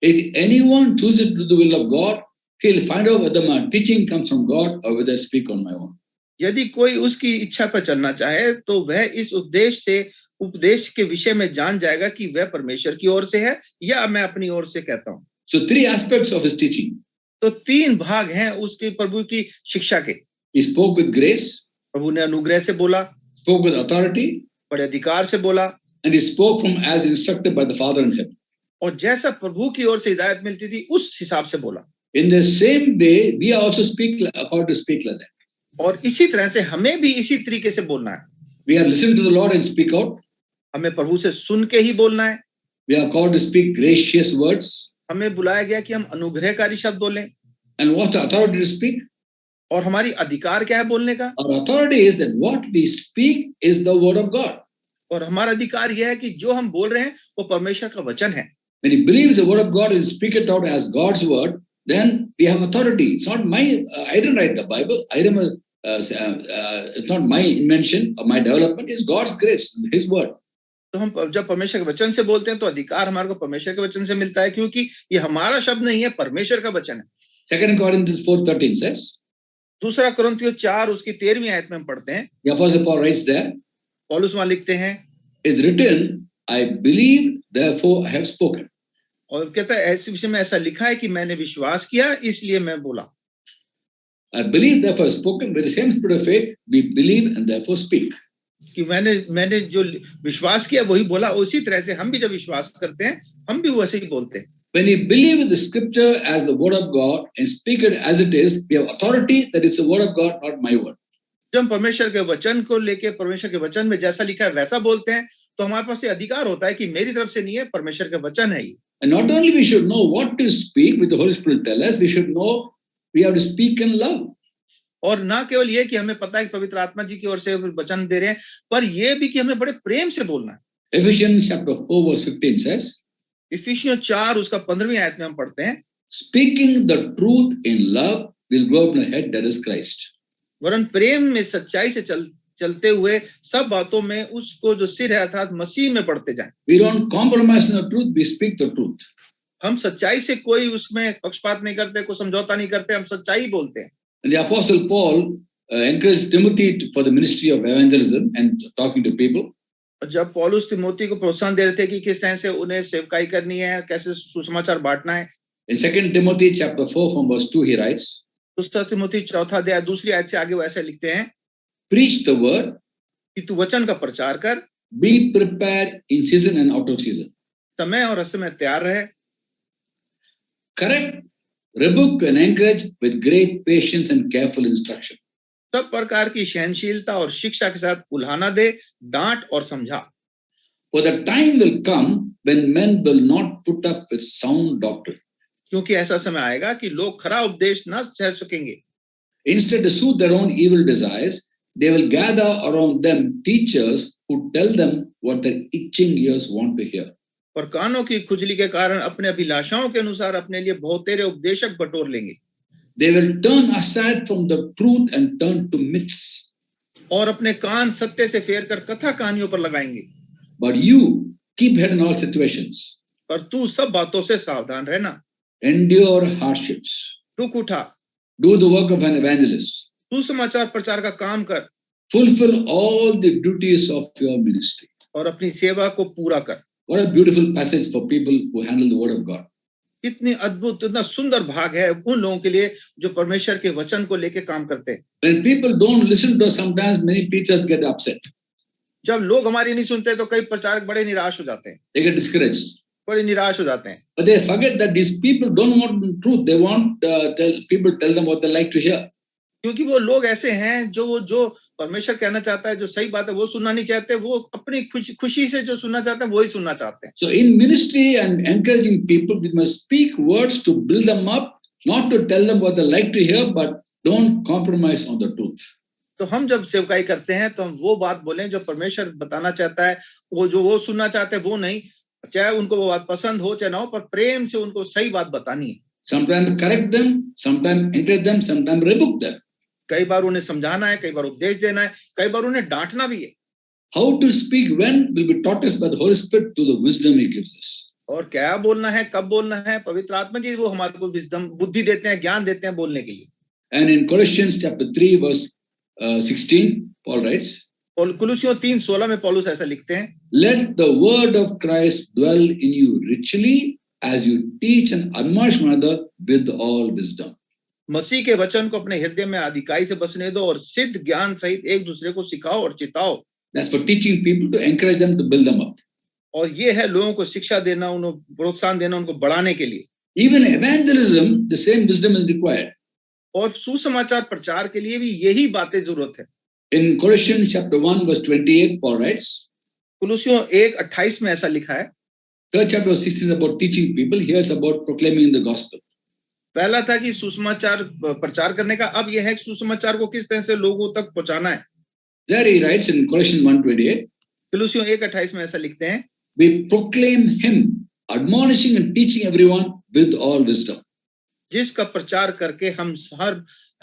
A: If anyone chooses to do the will of God, he'll find out whether my teaching comes from God or whether I speak on my own.
B: यदि कोई उसकी इच्छा पर चलना चाहे तो वह इस उपदेश के विषय में जान जाएगा कि वह परमेश्वर की ओर से है या मैं अपनी ओर से कहता हूँ।
A: So 3 aspects of his teaching.
B: तो 3 भाग हैं उसके प्रभु की शिक्षा के।
A: He spoke with grace,
B: प्रभु ने अनुग्रह से बोला,
A: spoke with authority,
B: बड़े अधिकार से बोला,
A: and he spoke from as instructed by the Father in heaven.
B: और जैसा प्रभु की ओर से हिदायत मिलती थी उस हिसाब से बोला।
A: In the same way, we also about to speak like that.
B: और इसी तरह से हमें भी इसी तरीके से बोलना है।
A: We are listening to the Lord and speak out.
B: हमें प्रभु से सुन के ही बोलना है।
A: We are called to speak gracious words.
B: हमें बुलाया गया कि हम अनुग्रहकारी शब्द बोलें।
A: And what's the authority to speak?
B: और हमारी अधिकार क्या है बोलने का?
A: Our authority is that what we speak is the word of God.
B: और हमारा अधिकार यह है कि जो हम बोल रहे हैं वो परमेश्वर का वचन है।
A: When he believes the word of God and speak it out as God's word, then we have authority. It's not I didn't write the Bible. It's not my invention or my development. It's God's grace, His word.
B: तो हम जब परमेश्वर के वचन से बोलते हैं तो अधिकार हमारे को परमेश्वर के वचन से मिलता है क्योंकि ये हमारा शब्द नहीं है, परमेश्वर का वचन है।
A: 2 Corinthians 4:13 says,
B: दूसरा कुरिन्थियों 4 उसकी 13वीं आयत में हम पढ़ते हैं,
A: The Apostle Paul writes there,
B: पौलुस वहां लिखते हैं
A: it's written, I believe, therefore I have spoken.
B: और कहता है ऐसे विषय में ऐसा लिखा है कि मैंने विश्वास किया इसलिए मैं बोला।
A: I believe, therefore I have spoken. With the same spirit of faith, we believe and therefore speak.
B: कि मैंने जो विश्वास किया वही बोला, उसी तरह से हम भी जब विश्वास करते हैं हम भी वैसे ही बोलते हैं।
A: When we believe in the scripture as the word of God and speak it as it is, we have authority that it's the word of God, not my word.
B: जब हम परमेश्वर के वचन को लेके परमेश्वर के वचन में जैसा लिखा है वैसा बोलते हैं तो हमारे पास ये अधिकार होता है कि मेरी तरफ से नहीं है, परमेश्वर का वचन है ये।
A: And not only we should know what to speak, with the Holy Spirit tell us, we should know we have to speak in love.
B: और ना केवल ये कि हमें पता है कि पवित्र आत्मा जी की ओर से वचन दे रहे हैं, पर ये भी कि हमें बड़े प्रेम से बोलना है।
A: Ephesians chapter 4 verse 15 says,
B: इफिसियों 4 उसका 15वीं आयत में हम पढ़ते हैं,
A: speaking the truth in love will grow up the head, that is Christ.
B: वरन प्रेम में सच्चाई से चलते हुए सब बातों में उसको जो सिर है अर्थात मसीह में बढ़ते जाएं।
A: We don't compromise on the truth, we speak the truth.
B: हम सच्चाई से कोई उसमें पक्षपात नहीं करते, कोई समझौता नहीं करते, हम सच्चाई बोलते हैं।
A: And the Apostle Paul encouraged Timothy for the ministry of evangelism and talking to people.
B: जब पौलुस तिमोथी को प्रोत्साहन दे रहे थे कि किस तरह से उन्हें सेवकाई करनी है, कैसे सुसमाचार बांटना है।
A: In 2 Timothy chapter 4 from verse 2 he writes,
B: दूसरा तिमोथी 4 अध्याय 2 आयत से आगे वो ऐसे लिखते हैं,
A: preach the word,
B: कि तू वचन का प्रचार कर,
A: be prepared in season and out of season.
B: समय और असमय तैयार रहे,
A: correct, rebuke and encourage with great patience and careful instruction.
B: सब प्रकार की सहनशीलता और शिक्षा के साथ उल्हाना दे, डांट और समझा।
A: For the time will come when men will not put up with sound doctrine.
B: क्योंकि ऐसा समय आएगा कि लोग खरा उपदेश न सह सकेंगे।
A: Instead, to suit their own evil desires, they will gather around them teachers who tell them what their itching ears want to hear.
B: और कानों की खुजली के कारण अपने अभिलाषाओं के अनुसार अपने लिए बहुतेरे उपदेशक बटोर लेंगे।
A: They will turn aside from the truth and turn to myths.
B: और अपने कान सत्य से फेर कर कथा कहानियों पर लगाएंगे।
A: But you keep head in all situations.
B: पर तू सब बातों से सावधान रहना।
A: Endure hardships.
B: दुख उठा।
A: Do the work of an evangelist.
B: तू समाचार प्रचार का काम कर।
A: Fulfill all the duties of your ministry.
B: और अपनी सेवा को पूरा कर।
A: What a beautiful passage for people who handle the word of God.
B: कितनी अद्भुत, इतना सुंदर भाग है उन लोगों के लिए जो परमेश्वर के वचन को लेके काम करते हैं।
A: When people don't listen to us, sometimes many preachers get upset.
B: जब लोग हमारी नहीं सुनते तो कई प्रचारक बड़े निराश हो जाते हैं।
A: They get discouraged.
B: बड़े निराश हो जाते हैं।
A: But they forget that these people don't want the truth. They want people tell them what they like to hear.
B: क्योंकि वो लोग ऐसे हैं जो परमेश्वर कहना चाहता है, जो सही बात है वो सुनना नहीं चाहते, वो अपनी खुशी से जो सुनना चाहते हैं वो ही सुनना चाहते हैं।
A: So in ministry and encouraging people, we must speak words to build them up, not to tell them what they like to hear, but don't compromise on the truth.
B: तो हम जब सेवकाई करते हैं तो हम वो बात बोलें जो परमेश्वर बताना चाहता है, वो सुनना चाहते हैं वो नहीं, चाहे उनको वो बात पसंद हो चाहे ना हो, पर प्रेम से उनको सही बात बतानी है।
A: Sometimes correct them, sometimes encourage them, sometimes rebuke them.
B: कई बार उन्हें समझाना है, कई बार उपदेश देना है, कई बार उन्हें डांटना भी है।
A: How to speak when will be taught us by the Holy Spirit through the wisdom He gives us.
B: और क्या बोलना है, कब बोलना है, पवित्र आत्मा जी वो हमारे को विजडम, बुद्धि देते हैं, ज्ञान देते हैं बोलने के लिए।
A: And in Colossians chapter 3 verse 16, Paul writes,
B: और कुलुसियों 3:16 में पौलुस ऐसा लिखते हैं,
A: let the word of Christ dwell in you richly as you teach and admonish one another with all wisdom.
B: मसीह के वचन को अपने हृदय में अधिकाई से बसने दो और सिद्ध ज्ञान सहित एक दूसरे को सिखाओ और चिताओ।
A: That's for teaching people, to encourage them, to build them up.
B: और ये है लोगों को शिक्षा देना, उन्हें प्रोत्साहन देना, उनको बढ़ाने के लिए।
A: Even evangelism, the same wisdom is required.
B: और सुसमाचार प्रचार के लिए भी यही बातें जरूरत है।
A: In Colossians chapter 1 verse 28, Paul writes,
B: कुलुसियों 1:28 में ऐसा लिखा है।
A: third chapter 16 is about teaching people, here is about proclaiming the gospel.
B: पहला था कि सुसमाचार प्रचार करने का, अब यह है कि सुसमाचार को किस तरह से लोगों तक पहुंचाना है।
A: There he writes in Colossians 1:28,
B: कुलुसियों 1:28 में ऐसा लिखते हैं,
A: we proclaim him, admonishing and teaching everyone with all wisdom.
B: जिसका प्रचार करके हम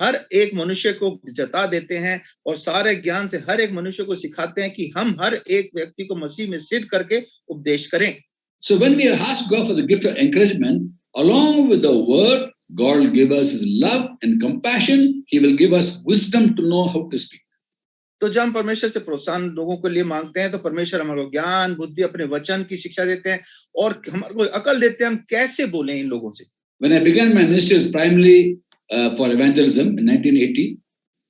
B: हर एक मनुष्य को जता देते हैं और सारे ज्ञान से हर एक मनुष्य को सिखाते हैं कि हम हर एक व्यक्ति को मसीह में सिद्ध करके उपदेश करें।
A: So when we ask God for the gift of encouragement, along with the word, God will give us His love and compassion. He will give us wisdom to know how to speak.
B: तो जब हम परमेश्वर से प्रोत्साहन लोगों के लिए मांगते हैं तो परमेश्वर हमारे को ज्ञान बुद्धि अपने वचन की शिक्षा देते हैं और हमारे को अकल देते हैं हम कैसे बोलें इन लोगों से।
A: When I began my ministry, it was primarily for evangelism in 1980.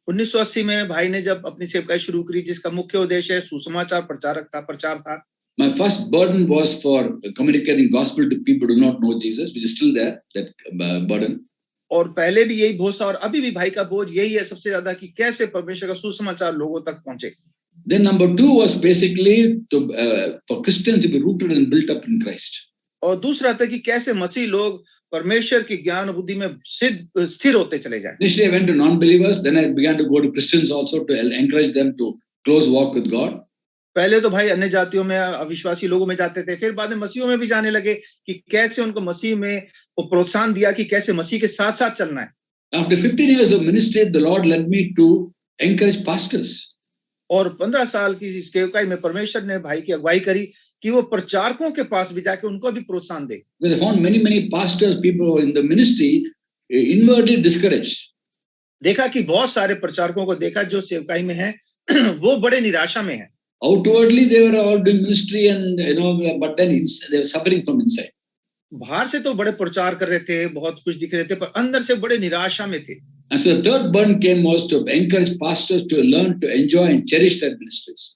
B: 1980 में भाई ने जब अपनी सेवकाई शुरू की जिसका मुख्य उद्देश्य सुसमाचार प्रचार था।
A: My first burden was for communicating gospel to people who do not know Jesus, which is still there, that burden.
B: और पहले भी यही बोझ था और अभी भी भाई का बोझ यही है सबसे ज्यादा कि कैसे परमेश्वर का सुसमाचार लोगों तक पहुंचे।
A: Then number 2 was basically for Christians to be rooted and built up in Christ.
B: और दूसरा था कि कैसे मसीह लोग परमेश्वर की ज्ञान बुद्धि में स्थिर होते चले जाएं।
A: Initially I went to non-believers, then I began to go to Christians also to encourage them to close walk with God.
B: पहले तो भाई अन्य जातियों में अविश्वासी लोगों में जाते थे, फिर बाद में मसीहों में भी जाने लगे कि कैसे उनको मसीह में प्रोत्साहन दिया कि कैसे मसीह के साथ साथ चलना है।
A: After 15 years of ministry, the Lord led me to encourage pastors.
B: और 15 साल की इस सेवकाई में परमेश्वर ने भाई की अगुवाई करी कि वो प्रचारकों के पास भी जाके उनको भी प्रोत्साहन दे।
A: Because I found many pastors, people in the ministry, inwardly discouraged.
B: देखा कि बहुत सारे प्रचारकों को देखा जो सेवकाई में हैं वो बड़े निराशा में हैं।
A: Outwardly they were all doing ministry and but then they were suffering from inside.
B: बाहर से तो बड़े प्रचार कर रहे थे, बहुत कुछ दिख रहे थे, पर अंदर से बड़े निराशा में थे।
A: And so the third burden came was to encourage pastors to learn to enjoy and cherish their ministries.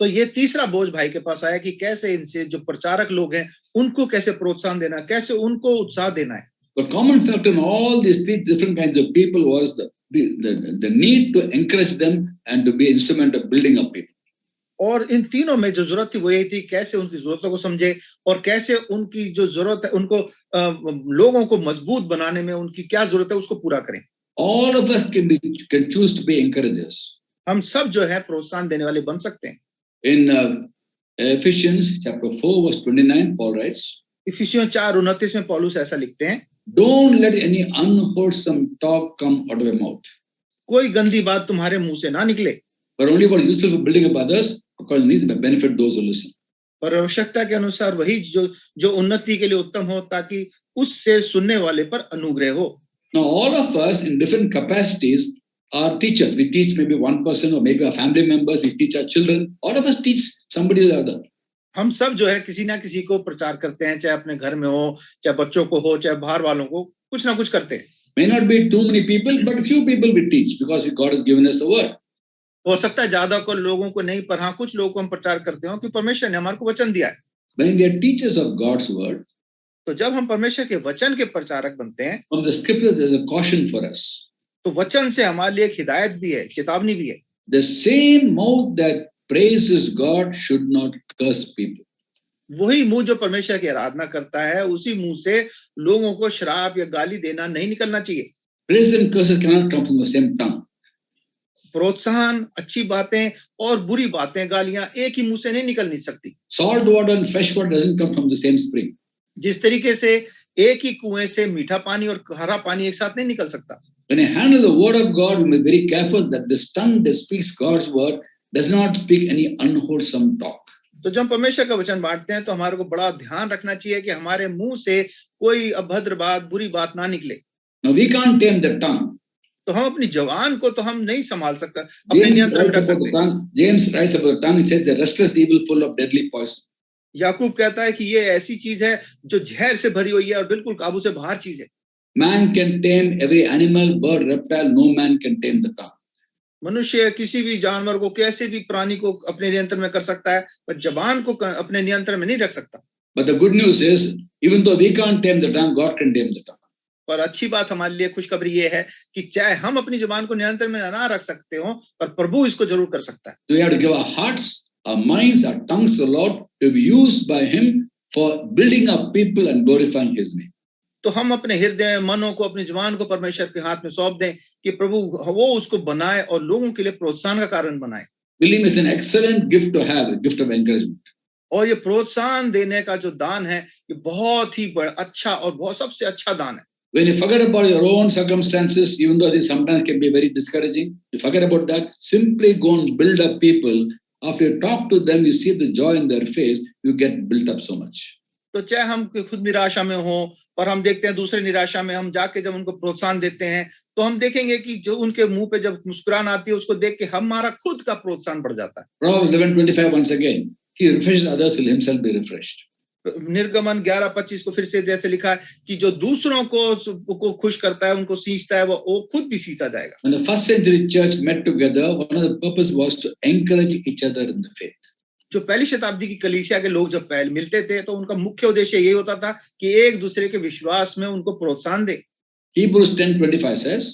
B: तो ये तीसरा बोझ भाई के पास आया कि कैसे इनसे जो प्रचारक लोग हैं उनको कैसे प्रोत्साहन देना, कैसे उनको उत्साह देना है।
A: But common factor in all these three different kinds of people was the need to encourage them and to be instrument of building up people.
B: और इन तीनों में जो जरूरत थी वो यही थी कैसे उनकी जरूरतों को समझे और कैसे उनकी जो जरूरत है उनको लोगों को मजबूत बनाने में उनकी क्या जरूरत है उसको पूरा करें।
A: All of us can choose to be encouragers.
B: हम सब जो है प्रोत्साहन देने वाले बन सकते हैं।
A: In Ephesians chapter 4 verse 29, Paul writes,
B: इफिसियों 4:29 में पौलुस ऐसा लिखते हैं,
A: don't let any unwholesome talk come out of your mouth,
B: कोई गंदी बात तुम्हारे मुंह से ना निकले,
A: but only about useful for building up others, according to needs, benefit those who listen.
B: पर आवश्यकता के अनुसार वही जो उन्नति के लिए उत्तम हो ताकि उससे सुनने वाले पर अनुग्रह हो।
A: Now all of us in different capacities are teachers. We teach maybe one person or maybe our family members, we teach our children. All of us teach somebody or the other.
B: हम सब जो है किसी ना किसी को प्रचार करते हैं, चाहे अपने घर में हो, चाहे बच्चों को हो, चाहे बाहर वालों को, कुछ ना कुछ करते हैं।
A: May not be too many people, but few people we teach because God has given us a word.
B: हो सकता है ज्यादा को लोगों को नहीं, पर हाँ कुछ लोगों को हम प्रचार करते हो कि परमेश्वर ने हमारे को वचन दिया है।
A: When we are teachers of God's word,
B: तो जब हम परमेश्वर के वचन के प्रचारक बनते हैं,
A: from the scripture there is a caution for us.
B: तो वचन से हमारे लिए एक हिदायत भी है, चेतावनी भी है।
A: The same mouth that praises God should not curse people.
B: वही मुंह जो परमेश्वर की आराधना करता है, उसी मुंह से लोगों को श्राप या गाली देना नहीं निकलना चाहिए।
A: Praise and curses cannot come from the same tongue.
B: प्रोत्साहन, अच्छी बातें और बुरी बातें, गालियां एक ही मुंह से नहीं निकल सकती।
A: Salt water and fresh water doesn't come from the same spring.
B: जिस तरीके से एक ही कुएं से मीठा पानी और हरा पानी एक साथ नहीं निकल सकता।
A: When I handle the word of God, we must be very careful that this tongue that speaks God's word does not speak any unwholesome talk.
B: तो जब परमेश्वर का वचन बांटते हैं तो हमारे को बड़ा ध्यान रखना चाहिए कि हमारे मुंह से कोई अभद्र बात, बुरी बात ना निकले।
A: Now we can't tame the tongue.
B: तो हम अपनी जबान को तो हम नहीं संभाल सकते, अपने नियंत्रण में रख सकते।
A: James writes about the tongue. He says, "A restless evil full of deadly poison."
B: याकूब कहता है कि ये ऐसी चीज है जो जहर से भरी हुई है और बिल्कुल काबू से बाहर चीज है।
A: Man can tame every animal, bird, reptile. No man can tame the tongue.
B: मनुष्य किसी भी जानवर को, कैसे भी प्राणी को अपने नियंत्रण में कर सकता है, पर जबान को अपने नियंत्रण में नहीं रख सकता।
A: But the good news is, even though we can't tame the tongue, God can tame the tongue.
B: पर अच्छी बात हमारे लिए खुशखबरी ये है कि चाहे हम अपनी जुबान को नियंत्रण में ना रख सकते हो, पर प्रभु इसको जरूर कर सकता है।
A: We have to give our hearts, our minds, our tongues to the Lord to be used by Him for building up people and glorifying His name.
B: तो हम अपने हृदय, मनों को, अपनी जुबान को परमेश्वर के हाथ में सौंप दें कि प्रभु वो उसको बनाए और लोगों के लिए प्रोत्साहन का कारण बनाए।
A: Believe me, it's an excellent gift to have, a gift of encouragement.
B: और ये प्रोत्साहन देने का जो दान है, ये बहुत ही बड़ा अच्छा और बहुत सबसे अच्छा दान है।
A: When you forget about your own circumstances, even though they sometimes can be very discouraging, you forget about that, simply go and build up people. After you talk to them, you see the joy in their face, you get built up so much.
B: तो चाहे हम खुद निराशा में हो, पर हम देखते हैं दूसरे निराशा में हम जाके जब उनको प्रोत्साहन देते हैं तो हम देखेंगे कि जो उनके मुंह पे जब मुस्कुराहट आती है उसको देख के हमारा खुद का प्रोत्साहन बढ़ जाता है।
A: Proverbs 11:25 once again. He refreshes others, will himself be refreshed.
B: निर्गमन 11:25 को फिर से जैसे लिखा है कि जो दूसरों को खुश करता है उनको सींचता है वो खुद भी सींचा जाएगा।
A: When the first century church met together, one of the purpose was to encourage each other in the faith.
B: जो पहली शताब्दी की कलीसिया के लोग जब पहले मिलते थे तो उनका मुख्य उद्देश्य यही होता था कि एक दूसरे के विश्वास में उनको प्रोत्साहन दे।
A: Hebrews 10:25 says,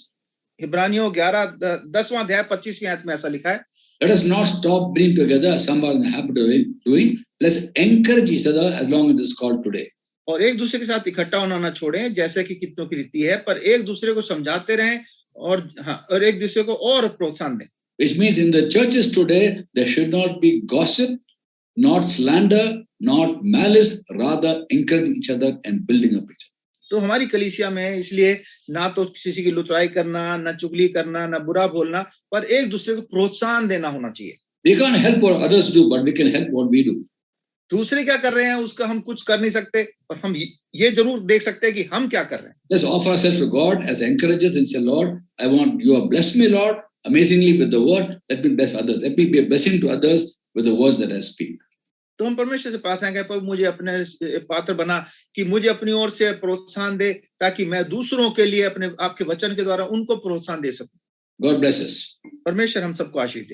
B: इब्रानियों 10वां अध्याय 25वीं आयत में ऐसा लिखा है,
A: let us not stop being together as some are in the habit of doing. Let's encourage each other as long as it is called today.
B: और एक दूसरे के साथ इकट्ठा होना ना छोड़ें जैसे कि कितनों की रीति है, पर एक दूसरे को समझाते रहें और एक दूसरे को और प्रोत्साहन दें।
A: Which means in the churches today, there should not be gossip, not slander, not malice, rather encouraging each other and building up each other.
B: तो हमारी कलीसिया में इसलिए ना तो किसी की लुतराई करना, ना चुगली करना, ना बुरा बोलना, पर एक दूसरे को प्रोत्साहन देना होना चाहिए।
A: We can't help what others do, but we can help what we do.
B: दूसरे क्या कर रहे हैं उसका हम कुछ कर नहीं सकते, पर हम ये जरूर देख सकते हैं कि हम क्या कर रहे हैं।
A: Let's offer ourselves to God as encouragers and say, Lord, I want you to bless me, Lord, amazingly with the word. Let me bless others. Let me be a blessing to others with the words that I speak.
B: तो हम परमेश्वर से प्रार्थना करें, पर मुझे अपने पात्र बना कि मुझे अपनी ओर से प्रोत्साहन दे ताकि मैं दूसरों के लिए अपने आपके वचन के द्वारा उनको प्रोत्साहन दे सकूं।
A: God bless us.
B: परमेश्वर हम सबको आशीष दे।